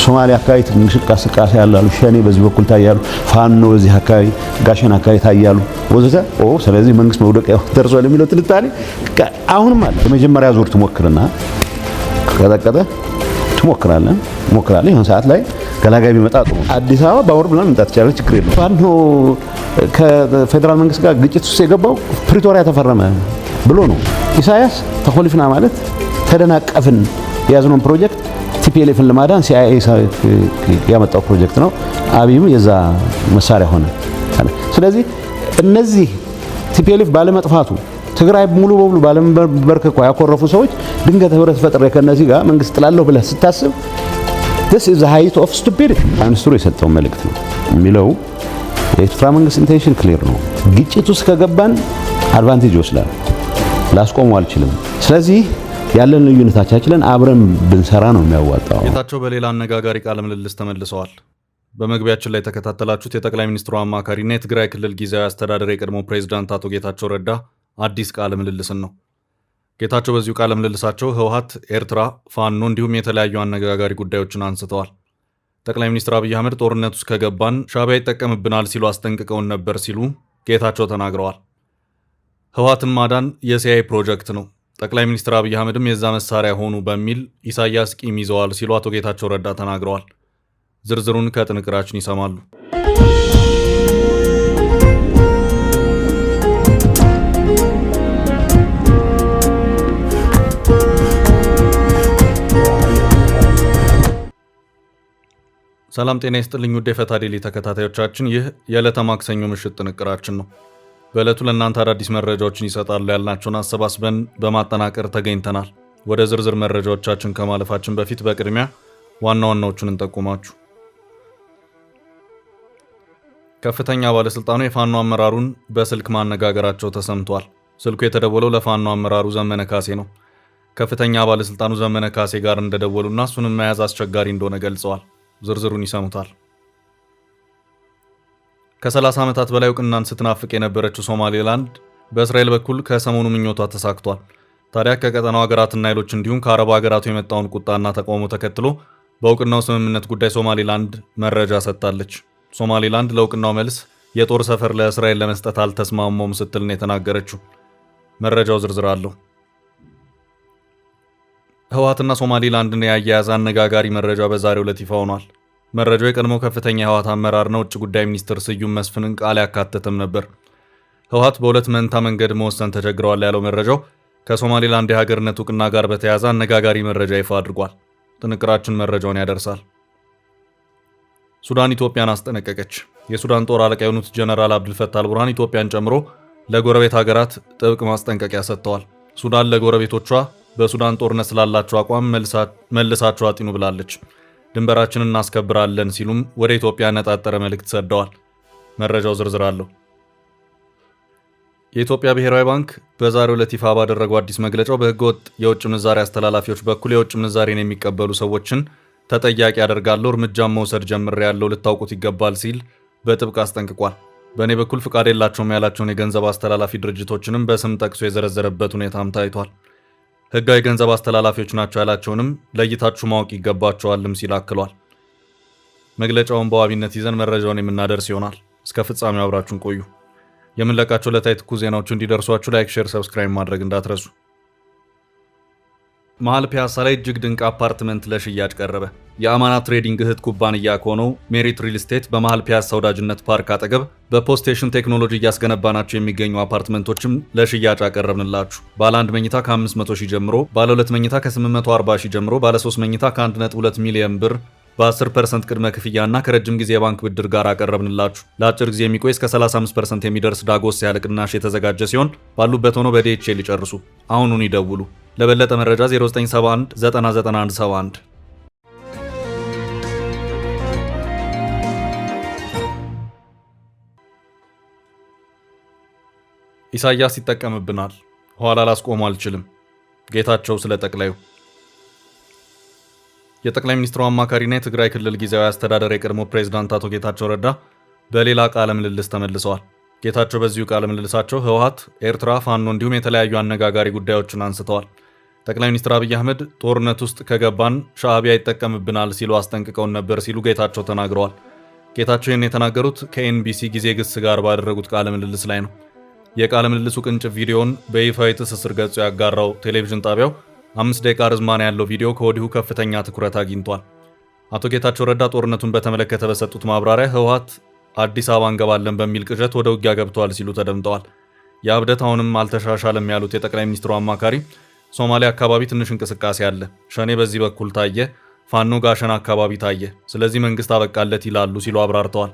ሶማሊያ አካባቢ እንቅስቃሴ ያላሉ ሸኔ በዚህ በኩል ታያሉ ፋኖ በዚህ አካባቢ ጋሸና አካባቢ ታያሉ ወዘተ ስለዚህ መንግስት መውደቂያው ደርሷል የሚለው ትንታኔ አሁንም አለ የመጀመሪያ ዙር ትሞክርና ከቀጠቀጠ ትሞክራለህ ይሄን ሰዓት ላይ ገላጋይ ቢመጣ ጥሩ አዲስ አበባ በአውሮፕላን መምጣት ይችላል ችግር የለም ፋኖ ከፌደራል መንግስት ጋር ግጭት ውስጥ የገባው ፕሪቶሪያ ተፈረመ ብሎ ነው ኢሳያስ ተኮሊፍና ማለት ተደናቀፍን ያዝነው ፕሮጀክት ቲፒኤልኤፍን ለማዳን ሲአይኤ ያመጣው ፕሮጀክት ነው አብይም የዛ መሳሪያ ሆነ ስለዚህ እነዚህ ቲፒኤልኤፍ ባለመጥፋቱ ትግራይ ሙሉ በሙሉ ባለመበርከኩ ያኮረፉ ሰዎች ድንገት ህብረት ፈጥረ ከነዚህ ጋር መንግስት ጥላለሁ ብለህ ስታስብ this is the height of stupidity ሚኒስትሩ የሰጠው መልእክት ነው የሚለው የኤርትራ መንግስት ኢንቴንሽን ክሊር ነው ግጭት ውስጥ ከገባን አድቫንቴጅ ይወስዳል ላስቆመው አልችልም ስለዚህ ያለን ልዩነታችንን አብረን ብንሰራ ነው የሚያዋጣው ጌታቸው በሌላ አነጋጋሪ ቃለ ምልልስ ተመልሰዋል በመግቢያችን ላይ ተከታተላችሁት የጠቅላይ ሚኒስትሩ አማካሪና የትግራይ ክልል ጊዜያዊ አስተዳደር የቀድሞ ፕሬዝዳንት አቶ ጌታቸው ረዳ አዲስ ቃለ ምልልስን ነው ጌታቸው በዚሁ ቃለ ምልልሳቸው ህወሓት ኤርትራ ፋኖ እንዲሁም የተለያዩ አነጋጋሪ ጉዳዮችን አንስተዋል ጠቅላይ ሚኒስትር አብይ አህመድ ጦርነት ውስጥ ከገባን ሻዕቢያ ይጠቀምብናል ሲሉ አስጠንቅቀውን ነበር ሲሉ ጌታቸው ተናግረዋል ህወሓትን ማዳን የሲአይኤ ፕሮጀክት ነው ጠቅላይ ሚኒስትር አብይ አህመድም የዛ መሳሪያ ሆኑ በሚል ኢሳያስ ቂም ይዘዋል ሲሉ አቶ ጌታቸው ረዳ ተናግረዋል ዝርዝሩን ከጥንቅራችን ይሰማሉ ሰላም ጤና ይስጥልኝ ውድ የፈታ ዴሊ ተከታታዮቻችን ይህ የዕለተ ማክሰኞ ምሽት ጥንቅራችን ነው በዕለቱ ለእናንተ አዳዲስ መረጃዎችን ይሰጣሉ ያልናቸውን አሰባስበን በማጠናቀር ተገኝተናል ወደ ዝርዝር መረጃዎቻችን ከማለፋችን በፊት በቅድሚያ ዋና ዋናዎቹን እንጠቁማችሁ ከፍተኛ ባለስልጣኑ የፋኖ አመራሩን በስልክ ማነጋገራቸው ተሰምቷል ስልኩ የተደወለው ለፋኖ አመራሩ ዘመነ ካሴ ነው ከፍተኛ ባለስልጣኑ ዘመነ ካሴ ጋር እንደደወሉና እሱንም መያዝ አስቸጋሪ እንደሆነ ገልጸዋል ዝርዝሩን ይሰሙታል ከ30 ዓመታት በላይ እውቅናን ስትናፍቅ የነበረችው ሶማሌላንድ በእስራኤል በኩል ከሰሞኑ ምኞቷ ተሳክቷል ታዲያ ከቀጠናው ሀገራትና ኃይሎች እንዲሁም ከአረብ ሀገራቱ የመጣውን ቁጣና ተቃውሞ ተከትሎ በእውቅናው ስምምነት ጉዳይ ሶማሌላንድ መረጃ ሰጥታለች ሶማሌላንድ ለእውቅናው መልስ የጦር ሰፈር ለእስራኤል ለመስጠት አልተስማማም ስትል ነው የተናገረችው መረጃው ዝርዝር አለው ህወሓትና ሶማሌላንድን ያያያዘ አነጋጋሪ መረጃ በዛሬው ዕለት ይፋ ሆኗል መረጃው የቀድሞው ከፍተኛ የህወሓት አመራርና ውጭ ጉዳይ ሚኒስትር ስዩም መስፍንን ቃል ያካተተም ነበር ህወሓት በሁለት መንታ መንገድ መወሰን ተቸግረዋል ያለው መረጃው ከሶማሌላንድ የሀገርነት እውቅና ጋር በተያያዘ አነጋጋሪ መረጃ ይፋ አድርጓል ጥንቅራችን መረጃውን ያደርሳል ሱዳን ኢትዮጵያን አስጠነቀቀች የሱዳን ጦር አለቃ የሆኑት ጀነራል አብዱልፈታህ አልቡርሃን ኢትዮጵያን ጨምሮ ለጎረቤት ሀገራት ጥብቅ ማስጠንቀቂያ ሰጥተዋል ሱዳን ለጎረቤቶቿ በሱዳን ጦርነት ስላላቸው አቋም መልሳቸው አጥኑ ብላለች ድንበራችንን እናስከብራለን ሲሉም ወደ ኢትዮጵያ ነጣጠረ መልእክት ሰደዋል መረጃው ዝርዝር አለው የኢትዮጵያ ብሔራዊ ባንክ በዛሬው ዕለት ይፋ ባደረገው አዲስ መግለጫው በህገወጥ የውጭ ምንዛሪ አስተላላፊዎች በኩል የውጭ ምንዛሪን የሚቀበሉ ሰዎችን ተጠያቂ ያደርጋሉ እርምጃም መውሰድ ጀምሬያለሁ ልታውቁት ይገባል ሲል በጥብቅ አስጠንቅቋል በእኔ በኩል ፍቃድ የላቸውም ያላቸውን የገንዘብ አስተላላፊ ድርጅቶችንም በስም ጠቅሶ የዘረዘረበት ሁኔታም ታይቷል ህጋዊ ገንዘብ አስተላላፊዎች ናቸው ያላቸውንም ለይታችሁ ማወቅ ይገባቸዋልም ሲል አክሏል መግለጫውን በዋቢነት ይዘን መረጃውን የምናደርስ ይሆናል እስከ ፍጻሜው አብራችሁን ቆዩ የምንለቃቸው ለታይ ትኩስ ዜናዎች እንዲደርሷችሁ ላይክ ሼር ሰብስክራይብ ማድረግ እንዳትረሱ መሃል ፒያሳ ላይ እጅግ ድንቅ አፓርትመንት ለሽያጭ ቀረበ የአማና ትሬዲንግ እህት ኩባንያ ከሆነው ሜሪት ሪል ስቴት በመሃል ፒያሳ ወዳጅነት ፓርክ አጠገብ በፖስቴሽን ቴክኖሎጂ እያስገነባናቸው የሚገኙ አፓርትመንቶችም ለሽያጭ አቀረብንላችሁ ባለ 1 መኝታ ከ500,000 ጀምሮ ባለ 2 መኝታ ከ840,000 ጀምሮ ባለ 3 መኝታ ከ1.2 ሚሊዮን ብር በ10% ቅድመ ክፍያና ከረጅም ጊዜ የባንክ ብድር ጋር አቀረብንላችሁ ለአጭር ጊዜ የሚቆይ እስከ 35% የሚደርስ ዳጎስ ያለ ቅናሽ የተዘጋጀ ሲሆን ባሉበት ሆኖ በዲኤችኤል ይጨርሱ አሁኑን ይደውሉ ለበለጠ መረጃ 0971 99171 ኢሳያስ ይጠቀምብናል ኋላ ላስቆሙ አልችልም ጌታቸው ስለ ጠቅላዩ የጠቅላይ ሚኒስትሩ አማካሪና የትግራይ ክልል ጊዜያዊ አስተዳደር የቀድሞ ፕሬዝዳንት አቶ ጌታቸው ረዳ በሌላ ቃለ ምልልስ ተመልሰዋል ጌታቸው በዚሁ ቃለ ምልልሳቸው ህወሓት ኤርትራ ፋኖ እንዲሁም የተለያዩ አነጋጋሪ ጉዳዮችን አንስተዋል ጠቅላይ ሚኒስትር አብይ አህመድ ጦርነት ውስጥ ከገባን ሻዕቢያ ይጠቀምብናል ሲሉ አስጠንቅቀውን ነበር ሲሉ ጌታቸው ተናግረዋል። ጌታቸው ይህን የተናገሩት ከኤንቢሲ ጊዜ ግስ ጋር ባደረጉት ቃለ ምልልስ ላይ ነው። የቃለ ምልልሱ ቅንጭብ ቪዲዮን በይፋዊ ትስስር ገጹ ያጋራው ቴሌቪዥን ጣቢያው 5 ደቂቃ ርዝማኔ ያለው ቪዲዮ ከወዲሁ ከፍተኛ ትኩረት አግኝቷል። አቶ ጌታቸው ረዳ ጦርነቱን በተመለከተ በሰጡት ማብራሪያ ህወሓት አዲስ አበባ እንገባለን በሚል ቅዠት ወደ ውጊያ ገብተዋል ሲሉ ተደምጠዋል። የአብደት አሁንም አልተሻሻለም ያሉት የጠቅላይ ሚኒስትሩ አማካሪ ሶማሊያ አካባቢ ትንሽ እንቅስቃሴ አለ፣ ሸኔ በዚህ በኩል ታየ፣ ፋኖ ጋሸና አካባቢ ታየ፣ ስለዚህ መንግስት አበቃለት ይላሉ ሲሉ አብራርተዋል።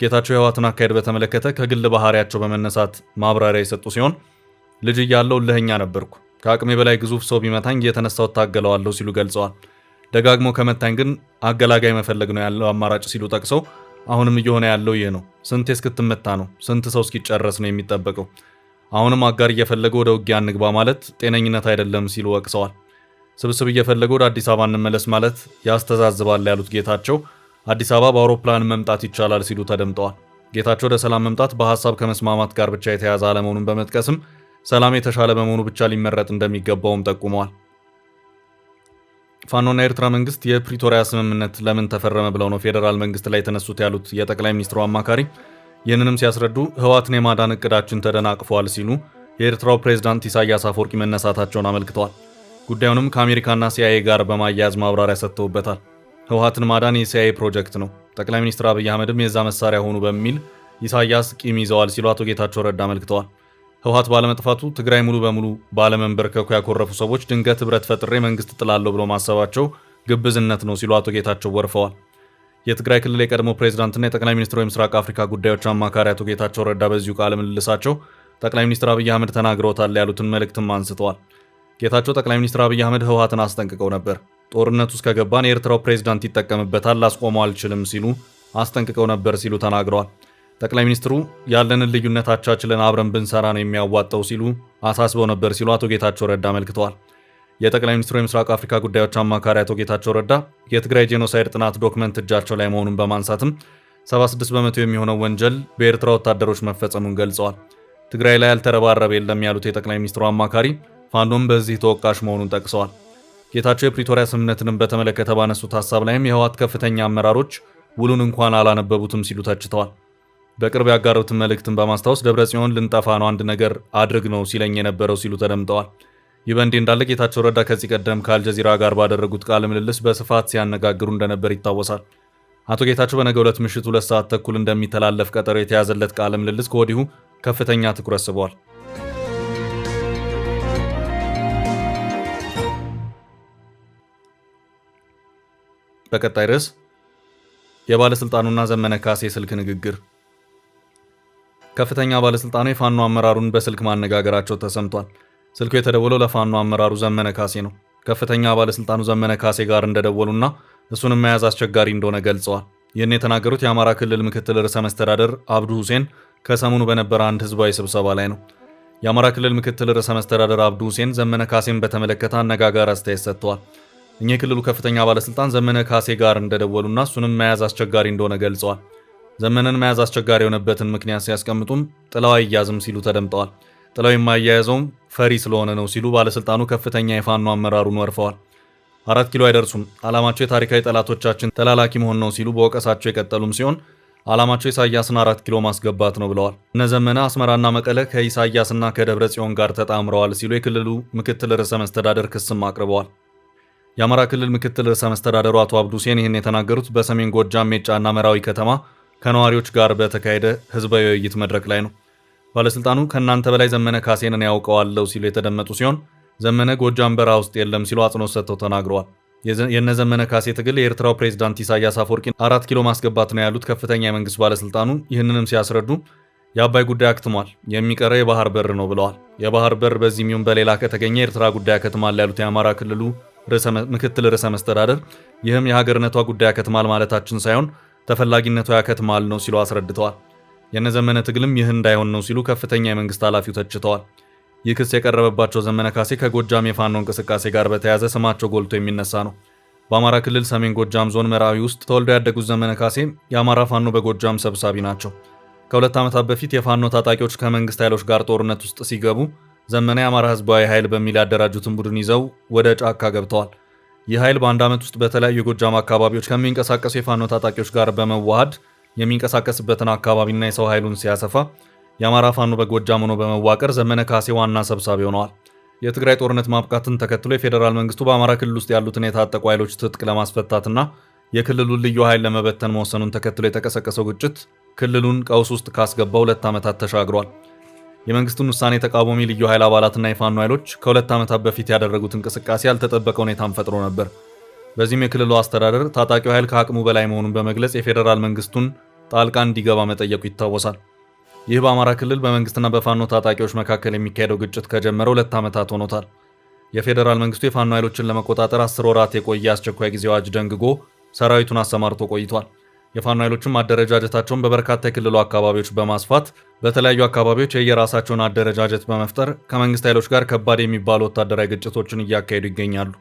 ጌታቸው የህወሓትን አካሄድ በተመለከተ ከግል ባህሪያቸው በመነሳት ማብራሪያ የሰጡ ሲሆን ልጅ እያለሁ እልህኛ ነበርኩ፣ ከአቅሜ በላይ ግዙፍ ሰው ቢመታኝ እየተነሳው ታገለዋለሁ ሲሉ ገልጸዋል። ደጋግሞ ከመታኝ ግን አገላጋይ መፈለግ ነው ያለው አማራጭ ሲሉ ጠቅሰው አሁንም እየሆነ ያለው ይህ ነው፣ ስንቴ እስክትመታ ነው፣ ስንት ሰው እስኪጨረስ ነው የሚጠበቀው፣ አሁንም አጋር እየፈለገ ወደ ውጊያ እንግባ ማለት ጤነኝነት አይደለም ሲሉ ወቅሰዋል። ስብስብ እየፈለገ ወደ አዲስ አበባ እንመለስ ማለት ያስተዛዝባል ያሉት ጌታቸው አዲስ አበባ በአውሮፕላን መምጣት ይቻላል ሲሉ ተደምጠዋል። ጌታቸው ወደ ሰላም መምጣት በሐሳብ ከመስማማት ጋር ብቻ የተያዘ አለመሆኑን በመጥቀስም ሰላም የተሻለ በመሆኑ ብቻ ሊመረጥ እንደሚገባውም ጠቁመዋል። ፋኖና የኤርትራ መንግስት የፕሪቶሪያ ስምምነት ለምን ተፈረመ ብለው ነው ፌዴራል መንግስት ላይ የተነሱት ያሉት የጠቅላይ ሚኒስትሩ አማካሪ ይህንንም ሲያስረዱ ህወሓትን የማዳን እቅዳችን ተደናቅፏል ሲሉ የኤርትራው ፕሬዝዳንት ኢሳያስ አፈወርቂ መነሳታቸውን አመልክተዋል። ጉዳዩንም ከአሜሪካና ሲአይኤ ጋር በማያያዝ ማብራሪያ ሰጥተውበታል። ህወሓትን ማዳን የሲአይኤ ፕሮጀክት ነው፣ ጠቅላይ ሚኒስትር አብይ አህመድም የዛ መሳሪያ ሆኑ በሚል ኢሳያስ ቂም ይዘዋል ሲሉ አቶ ጌታቸው ረዳ አመልክተዋል። ህወሓት ባለመጥፋቱ ትግራይ ሙሉ በሙሉ ባለመንበርከኩ ያኮረፉ ሰዎች ድንገት ህብረት ፈጥሬ መንግስት ጥላለሁ ብሎ ማሰባቸው ግብዝነት ነው ሲሉ አቶ ጌታቸው ወርፈዋል። የትግራይ ክልል የቀድሞ ፕሬዝዳንትና የጠቅላይ ሚኒስትሩ የምስራቅ አፍሪካ ጉዳዮች አማካሪ አቶ ጌታቸው ረዳ በዚሁ ቃለ ምልልሳቸው ጠቅላይ ሚኒስትር አብይ አህመድ ተናግረውታል ያሉትን መልእክትም አንስተዋል። ጌታቸው ጠቅላይ ሚኒስትር አብይ አህመድ ህወሓትን አስጠንቅቀው ነበር። ጦርነት ውስጥ ከገባን የኤርትራው ፕሬዝዳንት ይጠቀምበታል፣ ላስቆመው አልችልም ሲሉ አስጠንቅቀው ነበር ሲሉ ተናግረዋል። ጠቅላይ ሚኒስትሩ ያለንን ልዩነት አቻችለን አብረን ብንሰራ ነው የሚያዋጣው ሲሉ አሳስበው ነበር ሲሉ አቶ ጌታቸው ረዳ አመልክተዋል። የጠቅላይ ሚኒስትሩ የምስራቅ አፍሪካ ጉዳዮች አማካሪ አቶ ጌታቸው ረዳ የትግራይ ጄኖሳይድ ጥናት ዶክመንት እጃቸው ላይ መሆኑን በማንሳትም 76 በመቶ የሚሆነው ወንጀል በኤርትራ ወታደሮች መፈጸሙን ገልጸዋል። ትግራይ ላይ ያልተረባረበ የለም ያሉት የጠቅላይ ሚኒስትሩ አማካሪ ፋኖም በዚህ ተወቃሽ መሆኑን ጠቅሰዋል። ጌታቸው የፕሪቶሪያ ስምምነትንም በተመለከተ ባነሱት ሀሳብ ላይም የህወሓት ከፍተኛ አመራሮች ውሉን እንኳን አላነበቡትም ሲሉ ተችተዋል። በቅርብ ያጋሩትን መልእክትን በማስታወስ ደብረጽዮን ልንጠፋ ነው አንድ ነገር አድርግ ነው ሲለኝ የነበረው ሲሉ ተደምጠዋል። ይህ በእንዲህ እንዳለ ጌታቸው ረዳ ከዚህ ቀደም ከአልጀዚራ ጋር ባደረጉት ቃለ ምልልስ በስፋት ሲያነጋግሩ እንደነበር ይታወሳል። አቶ ጌታቸው በነገው ዕለት ምሽት 2 ሰዓት ተኩል እንደሚተላለፍ ቀጠሮ የተያዘለት ቃለ ምልልስ ከወዲሁ ከፍተኛ ትኩረት ስቧል። በቀጣይ ርዕስ የባለስልጣኑና ዘመነ ካሴ ስልክ ንግግር። ከፍተኛ ባለስልጣኑ የፋኖ አመራሩን በስልክ ማነጋገራቸው ተሰምቷል። ስልኩ የተደወለው ለፋኖ አመራሩ ዘመነ ካሴ ነው። ከፍተኛ ባለስልጣኑ ዘመነ ካሴ ጋር እንደደወሉና እሱንም መያዝ አስቸጋሪ እንደሆነ ገልጸዋል። ይህን የተናገሩት የአማራ ክልል ምክትል ርዕሰ መስተዳደር አብዱ ሁሴን ከሰሞኑ በነበረ አንድ ህዝባዊ ስብሰባ ላይ ነው። የአማራ ክልል ምክትል ርዕሰ መስተዳደር አብዱ ሁሴን ዘመነ ካሴን በተመለከተ አነጋጋሪ አስተያየት ሰጥተዋል። እኚህ የክልሉ ከፍተኛ ባለስልጣን ዘመነ ካሴ ጋር እንደደወሉና እሱንም መያዝ አስቸጋሪ እንደሆነ ገልጸዋል። ዘመነን መያዝ አስቸጋሪ የሆነበትን ምክንያት ሲያስቀምጡም ጥላው አይያዝም ሲሉ ተደምጠዋል። ጥላው የማያያዘውም ፈሪ ስለሆነ ነው ሲሉ ባለስልጣኑ ከፍተኛ የፋኖ አመራሩን ወርፈዋል። 4 ኪሎ አይደርሱም፣ ዓላማቸው የታሪካዊ ጠላቶቻችን ተላላኪ መሆን ነው ሲሉ በወቀሳቸው የቀጠሉም ሲሆን ዓላማቸው ኢሳያስን 4 ኪሎ ማስገባት ነው ብለዋል። እነ ዘመነ አስመራና መቀለ ከኢሳያስና ከደብረ ጽዮን ጋር ተጣምረዋል ሲሉ የክልሉ ምክትል ርዕሰ መስተዳደር ክስም አቅርበዋል። የአማራ ክልል ምክትል ርዕሰ መስተዳደሩ አቶ አብዱ ሁሴን ይህን የተናገሩት በሰሜን ጎጃም ሜጫና መራዊ ከተማ ከነዋሪዎች ጋር በተካሄደ ህዝባዊ ውይይት መድረክ ላይ ነው። ባለስልጣኑ ከእናንተ በላይ ዘመነ ካሴንን ያውቀዋለሁ ሲሉ የተደመጡ ሲሆን ዘመነ ጎጃም በረሃ ውስጥ የለም ሲሉ አጽንኦት ሰጥተው ተናግረዋል። የነ ዘመነ ካሴ ትግል የኤርትራው ፕሬዝዳንት ኢሳያስ አፈወርቂን 4 ኪሎ ማስገባት ነው ያሉት ከፍተኛ የመንግስት ባለስልጣኑ ይህንንም ሲያስረዱ የአባይ ጉዳይ አክትሟል፣ የሚቀረ የባህር በር ነው ብለዋል። የባህር በር በዚህም ይሁን በሌላ ከተገኘ የኤርትራ ጉዳይ አከትማል ያሉት የአማራ ክልሉ ምክትል ርዕሰ መስተዳደር ይህም የሀገርነቷ ጉዳይ ያከትማል ማለታችን ሳይሆን ተፈላጊነቷ ያከትማል ነው ሲሉ አስረድተዋል። የነዘመነ ትግልም ይህ እንዳይሆን ነው ሲሉ ከፍተኛ የመንግስት ኃላፊው ተችተዋል። ይህ ክስ የቀረበባቸው ዘመነ ካሴ ከጎጃም የፋኖ እንቅስቃሴ ጋር በተያያዘ ስማቸው ጎልቶ የሚነሳ ነው። በአማራ ክልል ሰሜን ጎጃም ዞን መራዊ ውስጥ ተወልደው ያደጉት ዘመነ ካሴ የአማራ ፋኖ በጎጃም ሰብሳቢ ናቸው። ከ2 ዓመታት በፊት የፋኖ ታጣቂዎች ከመንግስት ኃይሎች ጋር ጦርነት ውስጥ ሲገቡ ዘመነ የአማራ ህዝባዊ ኃይል በሚል ያደራጁትን ቡድን ይዘው ወደ ጫካ ገብተዋል። ይህ ኃይል በአንድ ዓመት ውስጥ በተለያዩ የጎጃም አካባቢዎች ከሚንቀሳቀሱ የፋኖ ታጣቂዎች ጋር በመዋሃድ የሚንቀሳቀስበትን አካባቢና የሰው ኃይሉን ሲያሰፋ የአማራ ፋኖ በጎጃም ሆኖ በመዋቀር ዘመነ ካሴ ዋና ሰብሳቢ ሆነዋል። የትግራይ ጦርነት ማብቃትን ተከትሎ የፌዴራል መንግስቱ በአማራ ክልል ውስጥ ያሉትን የታጠቁ ኃይሎች ትጥቅ ለማስፈታትና የክልሉን ልዩ ኃይል ለመበተን መወሰኑን ተከትሎ የተቀሰቀሰው ግጭት ክልሉን ቀውስ ውስጥ ካስገባ 2 ዓመታት ተሻግሯል። የመንግስቱን ውሳኔ ተቃዋሚ ልዩ ኃይል አባላትና የፋኖ ኃይሎች ከ2 ዓመታት በፊት ያደረጉት እንቅስቃሴ ያልተጠበቀ ሁኔታን ፈጥሮ ነበር። በዚህም የክልሉ አስተዳደር ታጣቂው ኃይል ከአቅሙ በላይ መሆኑን በመግለጽ የፌዴራል መንግስቱን ጣልቃ እንዲገባ መጠየቁ ይታወሳል። ይህ በአማራ ክልል በመንግስትና በፋኖ ታጣቂዎች መካከል የሚካሄደው ግጭት ከጀመረ 2 ዓመታት ሆኖታል። የፌዴራል መንግስቱ የፋኖ ኃይሎችን ለመቆጣጠር 10 ወራት የቆየ አስቸኳይ ጊዜ አዋጅ ደንግጎ ሰራዊቱን አሰማርቶ ቆይቷል። የፋኖ ኃይሎችም አደረጃጀታቸውን በበርካታ የክልሉ አካባቢዎች በማስፋት በተለያዩ አካባቢዎች የየራሳቸውን አደረጃጀት በመፍጠር ከመንግስት ኃይሎች ጋር ከባድ የሚባሉ ወታደራዊ ግጭቶችን እያካሄዱ ይገኛሉ።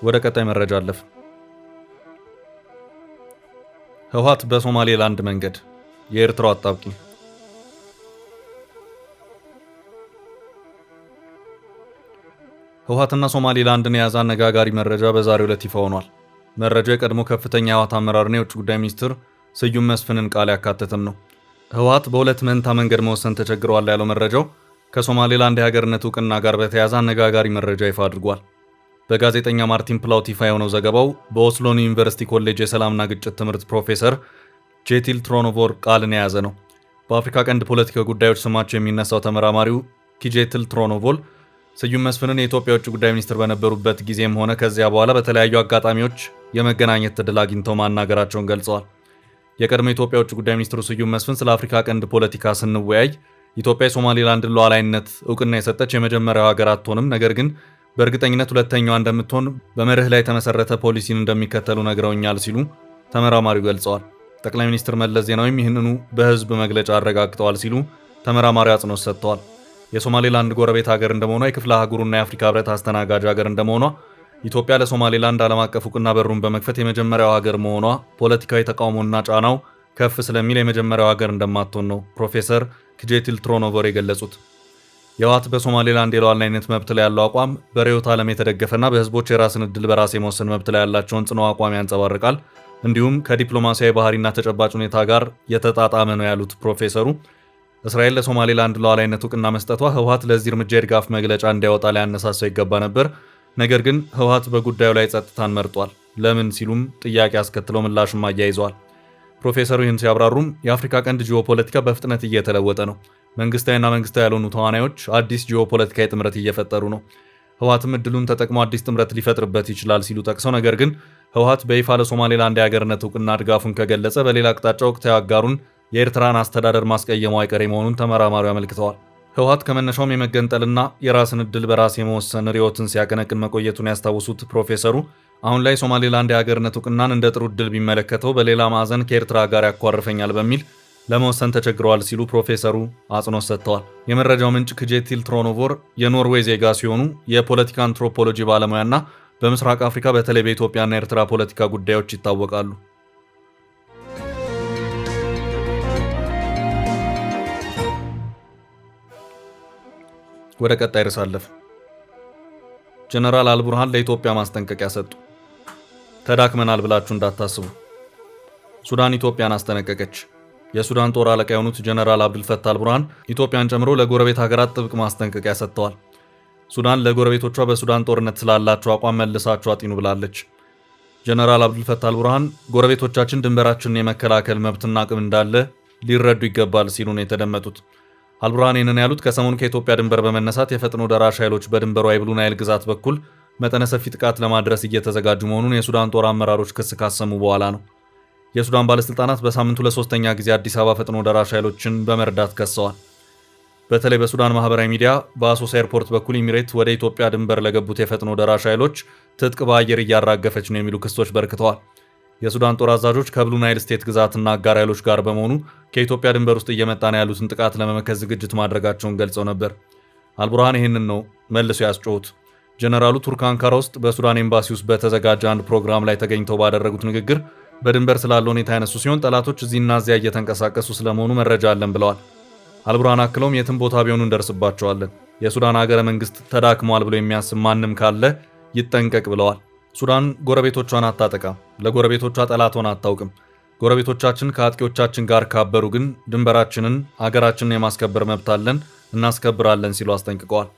ወደ ቀጣይ መረጃ አለፍ። ህወሓት በሶማሌላንድ መንገድ የኤርትራው አጣብቂኝ። ህወሓትና ሶማሌላንድን የያዘ አነጋጋሪ መረጃ በዛሬው ዕለት ይፋ ሆኗል። መረጃው የቀድሞ ከፍተኛ የህወሓት አመራርና የውጭ ጉዳይ ሚኒስትር ስዩም መስፍንን ቃል ያካተተም ነው። ህወሓት በሁለት መንታ መንገድ መወሰን ተቸግረዋል ያለው መረጃው ከሶማሌላንድ የሀገርነት እውቅና ጋር በተያያዘ አነጋጋሪ መረጃ ይፋ አድርጓል። በጋዜጠኛ ማርቲን ፕላውት ይፋ የሆነው ዘገባው በኦስሎን ዩኒቨርሲቲ ኮሌጅ የሰላምና ግጭት ትምህርት ፕሮፌሰር ጄቲል ትሮኖቮር ቃልን የያዘ ነው። በአፍሪካ ቀንድ ፖለቲካ ጉዳዮች ስማቸው የሚነሳው ተመራማሪው ኪጄትል ትሮኖቮል ስዩም መስፍንን የኢትዮጵያ ውጭ ጉዳይ ሚኒስትር በነበሩበት ጊዜም ሆነ ከዚያ በኋላ በተለያዩ አጋጣሚዎች የመገናኘት ዕድል አግኝተው ማናገራቸውን ገልጸዋል። የቀድሞ የኢትዮጵያ ውጭ ጉዳይ ሚኒስትሩ ስዩም መስፍን ስለ አፍሪካ ቀንድ ፖለቲካ ስንወያይ ኢትዮጵያ የሶማሌላንድን ሉዓላዊነት እውቅና የሰጠች የመጀመሪያው ሀገር አትሆንም፣ ነገር ግን በእርግጠኝነት ሁለተኛዋ እንደምትሆን በመርህ ላይ የተመሰረተ ፖሊሲን እንደሚከተሉ ነግረውኛል ሲሉ ተመራማሪው ገልጸዋል። ጠቅላይ ሚኒስትር መለስ ዜናዊም ይህንኑ በህዝብ መግለጫ አረጋግጠዋል ሲሉ ተመራማሪው አጽንኦት ሰጥተዋል። የሶማሌላንድ ጎረቤት ሀገር እንደመሆኗ የክፍለ አህጉሩና የአፍሪካ ህብረት አስተናጋጅ ሀገር እንደመሆኗ ኢትዮጵያ ለሶማሌላንድ ዓለም አቀፍ እውቅና በሩን በመክፈት የመጀመሪያው ሀገር መሆኗ ፖለቲካዊ ተቃውሞና ጫናው ከፍ ስለሚል የመጀመሪያው ሀገር እንደማትሆን ነው ፕሮፌሰር ኪጄቲል ትሮኖቮር የገለጹት። የህወሓት በሶማሌላንድ የሉዓላዊነት መብት ላይ ያለው አቋም በርዕዮተ ዓለም የተደገፈና በህዝቦች የራስን ዕድል በራስ የመወሰን መብት ላይ ያላቸውን ጽኑ አቋም ያንጸባርቃል፣ እንዲሁም ከዲፕሎማሲያዊ ባህሪና ተጨባጭ ሁኔታ ጋር የተጣጣመ ነው ያሉት ፕሮፌሰሩ እስራኤል ለሶማሌላንድ ሉዓላዊነት እውቅና መስጠቷ ህወሓት ለዚህ እርምጃ የድጋፍ መግለጫ እንዲያወጣ ሊያነሳሳው ይገባ ነበር። ነገር ግን ህወሓት በጉዳዩ ላይ ጸጥታን መርጧል። ለምን ሲሉም ጥያቄ አስከትለው ምላሽም አያይዘዋል። ፕሮፌሰሩ ይህን ሲያብራሩም የአፍሪካ ቀንድ ጂኦፖለቲካ በፍጥነት እየተለወጠ ነው። መንግስታዊና መንግስታዊ ያልሆኑ ተዋናዮች አዲስ ጂኦፖለቲካዊ ጥምረት እየፈጠሩ ነው። ህወሓትም እድሉን ተጠቅሞ አዲስ ጥምረት ሊፈጥርበት ይችላል ሲሉ ጠቅሰው ነገር ግን ህወሓት በይፋ ለሶማሌላንድ የሀገርነት እውቅና ድጋፉን ከገለጸ በሌላ አቅጣጫ ወቅታዊ አጋሩን የኤርትራን አስተዳደር ማስቀየሙ አይቀሬ መሆኑን ተመራማሪው አመልክተዋል። ህወሓት ከመነሻውም የመገንጠልና የራስን ዕድል በራስ የመወሰን ርዕዮትን ሲያቀነቅን መቆየቱን ያስታውሱት ፕሮፌሰሩ አሁን ላይ ሶማሌላንድ የሀገርነት እውቅናን እንደ ጥሩ ዕድል ቢመለከተው በሌላ ማዕዘን ከኤርትራ ጋር ያኳርፈኛል በሚል ለመወሰን ተቸግረዋል ሲሉ ፕሮፌሰሩ አጽንኦት ሰጥተዋል። የመረጃው ምንጭ ኪጄቲል ትሮኖቮር የኖርዌይ ዜጋ ሲሆኑ የፖለቲካ አንትሮፖሎጂ ባለሙያና በምስራቅ አፍሪካ በተለይ በኢትዮጵያና ኤርትራ ፖለቲካ ጉዳዮች ይታወቃሉ። ወደ ቀጣይ ርዕስ አለፍ። ጀነራል አልቡርሃን ለኢትዮጵያ ማስጠንቀቂያ ሰጡ። ተዳክመናል ብላችሁ እንዳታስቡ። ሱዳን ኢትዮጵያን አስጠነቀቀች። የሱዳን ጦር አለቃ የሆኑት ጀነራል አብዱልፈታህ አልቡርሃን ኢትዮጵያን ጨምሮ ለጎረቤት ሀገራት ጥብቅ ማስጠንቀቂያ ሰጥተዋል። ሱዳን ለጎረቤቶቿ በሱዳን ጦርነት ስላላቸው አቋም መልሳቸው አጢኑ ብላለች። ጀነራል አብዱልፈታህ አልቡርሃን ጎረቤቶቻችን ድንበራችንን የመከላከል መብትና አቅም እንዳለ ሊረዱ ይገባል ሲሉ ነው የተደመጡት። አልቡርሃን ይህንን ያሉት ከሰሞኑ ከኢትዮጵያ ድንበር በመነሳት የፈጥኖ ደራሽ ኃይሎች በድንበሯ የብሉ ናይል ግዛት በኩል መጠነ ሰፊ ጥቃት ለማድረስ እየተዘጋጁ መሆኑን የሱዳን ጦር አመራሮች ክስ ካሰሙ በኋላ ነው። የሱዳን ባለስልጣናት በሳምንቱ ለሶስተኛ ጊዜ አዲስ አበባ ፈጥኖ ደራሽ ኃይሎችን በመርዳት ከሰዋል። በተለይ በሱዳን ማህበራዊ ሚዲያ በአሶሳ ኤርፖርት በኩል ኢሚሬት ወደ ኢትዮጵያ ድንበር ለገቡት የፈጥኖ ደራሽ ኃይሎች ትጥቅ በአየር እያራገፈች ነው የሚሉ ክሶች በርክተዋል። የሱዳን ጦር አዛዦች ከብሉ ናይል ስቴት ግዛትና አጋር ኃይሎች ጋር በመሆኑ ከኢትዮጵያ ድንበር ውስጥ እየመጣ ነው ያሉትን ጥቃት ለመመከት ዝግጅት ማድረጋቸውን ገልጸው ነበር። አልቡርሃን ይህንን ነው መልሰው ያስጮሁት። ጀነራሉ ቱርክ አንካራ ውስጥ በሱዳን ኤምባሲ ውስጥ በተዘጋጀ አንድ ፕሮግራም ላይ ተገኝተው ባደረጉት ንግግር በድንበር ስላለው ሁኔታ ያነሱ ሲሆን ጠላቶች እዚህና እዚያ እየተንቀሳቀሱ ስለመሆኑ መረጃ አለን ብለዋል። አልቡርሃን አክለውም የትም ቦታ ቢሆኑ እንደርስባቸዋለን፣ የሱዳን ሀገረ መንግስት ተዳክሟል ብሎ የሚያስብ ማንም ካለ ይጠንቀቅ ብለዋል። ሱዳን ጎረቤቶቿን አታጠቃም፣ ለጎረቤቶቿ ጠላት ሆና አታውቅም። ጎረቤቶቻችን ከአጥቂዎቻችን ጋር ካበሩ ግን ድንበራችንን አገራችንን የማስከበር መብት አለን፣ እናስከብራለን ሲሉ አስጠንቅቀዋል።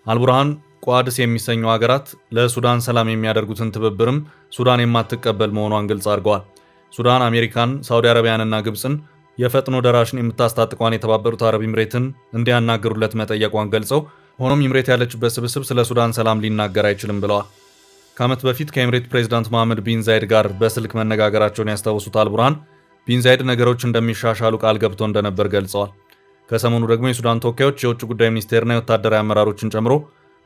አልቡርሃን ቋድስ የሚሰኙ ሀገራት ለሱዳን ሰላም የሚያደርጉትን ትብብርም ሱዳን የማትቀበል መሆኗን ግልጽ አድርገዋል። ሱዳን አሜሪካን፣ ሳውዲ አረቢያንና ግብፅን የፈጥኖ ደራሽን የምታስታጥቋን የተባበሩት አረብ ኤምሬትን እንዲያናገሩለት መጠየቋን ገልጸው ሆኖም ኤምሬት ያለችበት ስብስብ ስለ ሱዳን ሰላም ሊናገር አይችልም ብለዋል። ከዓመት በፊት ከኤምሬት ፕሬዝዳንት መሐመድ ቢን ዛይድ ጋር በስልክ መነጋገራቸውን ያስታወሱት አልቡርሃን ቢን ዛይድ ነገሮች እንደሚሻሻሉ ቃል ገብቶ እንደነበር ገልጸዋል። ከሰሞኑ ደግሞ የሱዳን ተወካዮች የውጭ ጉዳይ ሚኒስቴርና የወታደራዊ አመራሮችን ጨምሮ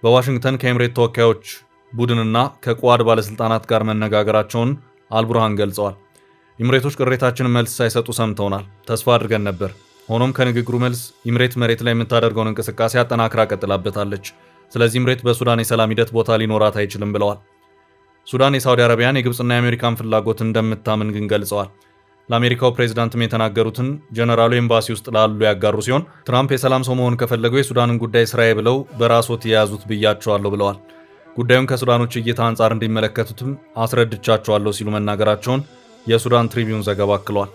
በዋሽንግተን ከኤምሬት ተወካዮች ቡድንና ከቋድ ባለስልጣናት ጋር መነጋገራቸውን አልቡርሃን ገልጸዋል። ኤምሬቶች ቅሬታችንን መልስ ሳይሰጡ ሰምተውናል፣ ተስፋ አድርገን ነበር። ሆኖም ከንግግሩ መልስ ኤምሬት መሬት ላይ የምታደርገውን እንቅስቃሴ አጠናክራ ቀጥላበታለች። ስለዚህ ኤምሬት በሱዳን የሰላም ሂደት ቦታ ሊኖራት አይችልም ብለዋል። ሱዳን የሳውዲ አረቢያን የግብፅና የአሜሪካን ፍላጎት እንደምታምን ግን ገልጸዋል። ለአሜሪካው ፕሬዝዳንትም የተናገሩትን ጀነራሉ ኤምባሲ ውስጥ ላሉ ያጋሩ ሲሆን ትራምፕ የሰላም ሰው መሆን ከፈለጉ የሱዳንን ጉዳይ ስራዬ ብለው በራስዎት የያዙት ብያቸዋለሁ ብለዋል። ጉዳዩን ከሱዳኖች እይታ አንጻር እንዲመለከቱትም አስረድቻቸዋለሁ ሲሉ መናገራቸውን የሱዳን ትሪቢዩን ዘገባ አክሏል።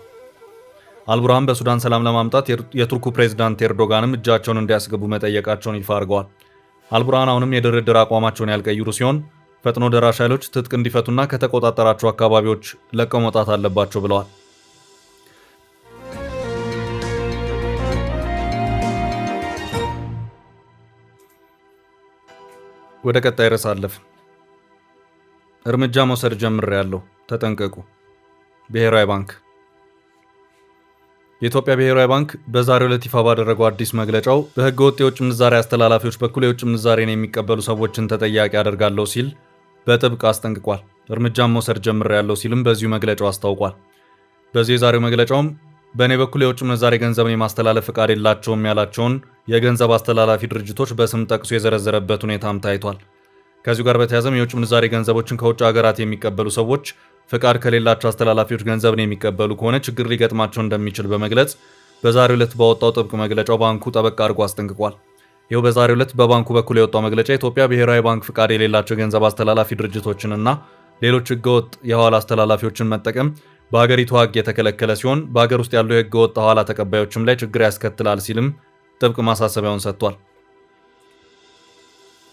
አልቡርሃን በሱዳን ሰላም ለማምጣት የቱርኩ ፕሬዝዳንት ኤርዶጋንም እጃቸውን እንዲያስገቡ መጠየቃቸውን ይፋ አድርገዋል። አልቡርሃን አሁንም የድርድር አቋማቸውን ያልቀይሩ ሲሆን ፈጥኖ ደራሽ ኃይሎች ትጥቅ እንዲፈቱና ከተቆጣጠራቸው አካባቢዎች ለቀው መውጣት አለባቸው ብለዋል። ወደ ቀጣይ ርዕስ አለፍ። እርምጃ መውሰድ ጀምሬያለሁ፣ ተጠንቀቁ። ብሔራዊ ባንክ። የኢትዮጵያ ብሔራዊ ባንክ በዛሬው ዕለት ይፋ ባደረገው አዲስ መግለጫው በሕገ ወጥ የውጭ ምንዛሬ አስተላላፊዎች በኩል የውጭ ምንዛሬን የሚቀበሉ ሰዎችን ተጠያቂ አደርጋለሁ ሲል በጥብቅ አስጠንቅቋል። እርምጃም መውሰድ ጀምሬያለሁ ሲልም በዚሁ መግለጫው አስታውቋል። በዚህ የዛሬው መግለጫውም በእኔ በኩል የውጭ ምንዛሬ ገንዘብን የማስተላለፍ ፍቃድ የላቸውም ያላቸውን የገንዘብ አስተላላፊ ድርጅቶች በስም ጠቅሶ የዘረዘረበት ሁኔታም ታይቷል። ከዚሁ ጋር በተያያዘም የውጭ ምንዛሬ ገንዘቦችን ከውጭ ሀገራት የሚቀበሉ ሰዎች ፍቃድ ከሌላቸው አስተላላፊዎች ገንዘብን የሚቀበሉ ከሆነ ችግር ሊገጥማቸው እንደሚችል በመግለጽ በዛሬው ዕለት ባወጣው ጥብቅ መግለጫው ባንኩ ጠበቅ አድርጎ አስጠንቅቋል። ይኸው በዛሬው ዕለት በባንኩ በኩል የወጣው መግለጫ የኢትዮጵያ ብሔራዊ ባንክ ፍቃድ የሌላቸው ገንዘብ አስተላላፊ ድርጅቶችንና ሌሎች ህገወጥ የሐዋላ አስተላላፊዎችን መጠቀም በሀገሪቱ ሕግ የተከለከለ ሲሆን በሀገር ውስጥ ያሉ የህገወጥ ሐዋላ ተቀባዮችም ላይ ችግር ያስከትላል ሲልም ጥብቅ ማሳሰቢያውን ሰጥቷል።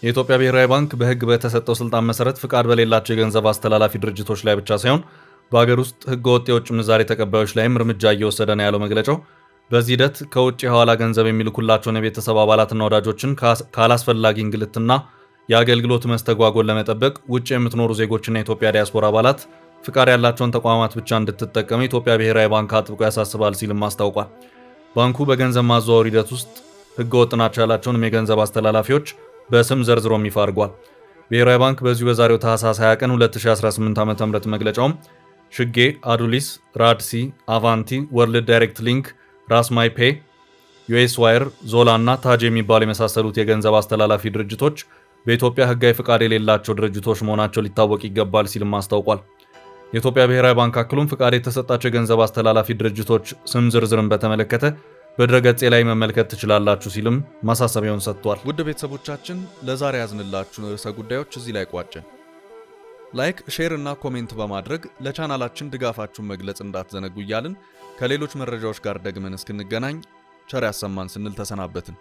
የኢትዮጵያ ብሔራዊ ባንክ በህግ በተሰጠው ስልጣን መሰረት ፍቃድ በሌላቸው የገንዘብ አስተላላፊ ድርጅቶች ላይ ብቻ ሳይሆን በሀገር ውስጥ ህገወጥ የውጭ ምንዛሬ ተቀባዮች ላይም እርምጃ እየወሰደ ነው ያለው መግለጫው። በዚህ ሂደት ከውጭ የሐዋላ ገንዘብ የሚልኩላቸውን የቤተሰብ አባላትና ወዳጆችን ካላስፈላጊ እንግልትና የአገልግሎት መስተጓጎል ለመጠበቅ ውጭ የምትኖሩ ዜጎችና የኢትዮጵያ ዲያስፖራ አባላት ፍቃድ ያላቸውን ተቋማት ብቻ እንድትጠቀሙ የኢትዮጵያ ብሔራዊ ባንክ አጥብቆ ያሳስባል ሲልም አስታውቋል። ባንኩ በገንዘብ ማዘዋወር ሂደት ውስጥ ህገወጥ ናቸው ያላቸውንም የገንዘብ አስተላላፊዎች በስም ዘርዝሮም ይፋ አድርጓል። ብሔራዊ ባንክ በዚሁ በዛሬው ታህሳስ 20 ቀን 2018 ዓ.ም መግለጫውም ሽጌ፣ አዱሊስ፣ ራድሲ፣ አቫንቲ፣ ወርልድ ዳይሬክት ሊንክ፣ ራስ ማይ ፔይ፣ ዩኤስ ዋየር፣ ዞላ እና ታጅ የሚባሉ የመሳሰሉት የገንዘብ አስተላላፊ ድርጅቶች በኢትዮጵያ ህጋዊ ፍቃድ የሌላቸው ድርጅቶች መሆናቸው ሊታወቅ ይገባል ሲልም አስታውቋል። የኢትዮጵያ ብሔራዊ ባንክ አክሎም ፍቃድ የተሰጣቸው የገንዘብ አስተላላፊ ድርጅቶች ስም ዝርዝርን በተመለከተ በድረገጼ ላይ መመልከት ትችላላችሁ ሲልም ማሳሰቢያውን ሰጥቷል። ውድ ቤተሰቦቻችን ለዛሬ ያዝንላችሁ ርዕሰ ጉዳዮች እዚህ ላይ ቋጨን። ላይክ፣ ሼር እና ኮሜንት በማድረግ ለቻናላችን ድጋፋችሁን መግለጽ እንዳትዘነጉ እያልን ከሌሎች መረጃዎች ጋር ደግመን እስክንገናኝ ቸር ያሰማን ስንል ተሰናበትን።